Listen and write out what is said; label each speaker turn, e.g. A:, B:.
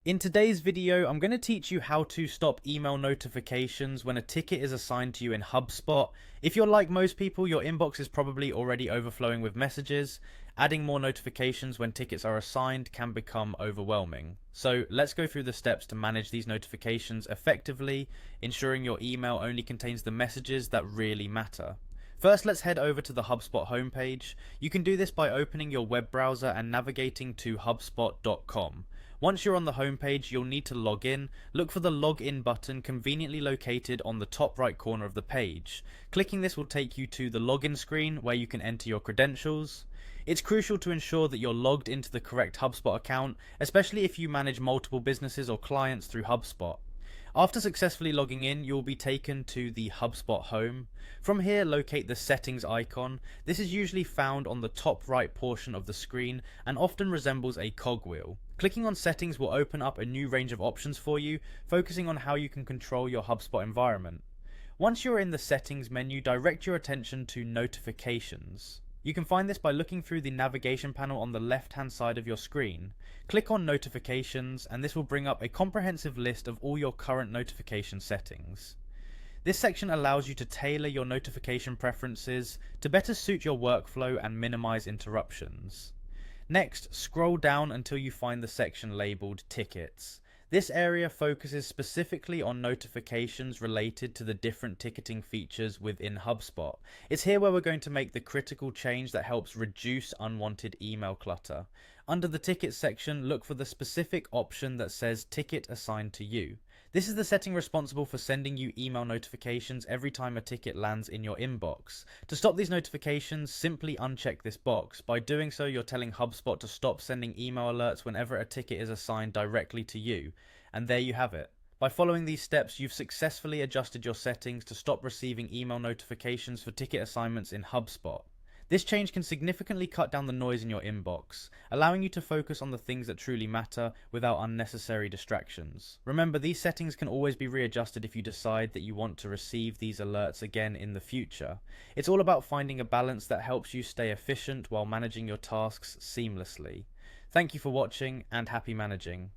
A: In today's video, I'm going to teach you how to stop email notifications when a ticket is assigned to you in Hubspot. If you're like most people, your inbox is probably already overflowing with messages. Adding more notifications when tickets are assigned can become overwhelming. So let's go through the steps to manage these notifications effectively, ensuring your email only contains the messages that really matter. First, let's head over to the HubSpot homepage. You can do this by opening your web browser and navigating to hubspot.com. Once you're on the homepage, you'll need to log in. Look for the login button conveniently located on the top right corner of the page. Clicking this will take you to the login screen where you can enter your credentials. It's crucial to ensure that you're logged into the correct HubSpot account, especially if you manage multiple businesses or clients through HubSpot. After successfully logging in, you'll be taken to the HubSpot home. From here, locate the settings icon. This is usually found on the top right portion of the screen and often resembles a cogwheel. Clicking on settings will open up a new range of options for you, focusing on how you can control your HubSpot environment. Once you're in the settings menu, direct your attention to notifications. You can find this by looking through the navigation panel on the left-hand side of your screen. Click on notifications and this will bring up a comprehensive list of all your current notification settings. This section allows you to tailor your notification preferences to better suit your workflow and minimize interruptions. Next, scroll down until you find the section labeled Tickets. This area focuses specifically on notifications related to the different ticketing features within HubSpot. It's here where we're going to make the critical change that helps reduce unwanted email clutter. Under the Tickets section, look for the specific option that says Ticket Assigned to You. This is the setting responsible for sending you email notifications every time a ticket lands in your inbox. To stop these notifications, simply uncheck this box. By doing so, you're telling HubSpot to stop sending email alerts whenever a ticket is assigned directly to you. And there you have it. By following these steps, you've successfully adjusted your settings to stop receiving email notifications for ticket assignments in HubSpot. This change can significantly cut down the noise in your inbox, allowing you to focus on the things that truly matter without unnecessary distractions. Remember, these settings can always be readjusted if you decide that you want to receive these alerts again in the future. It's all about finding a balance that helps you stay efficient while managing your tasks seamlessly. Thank you for watching and happy managing.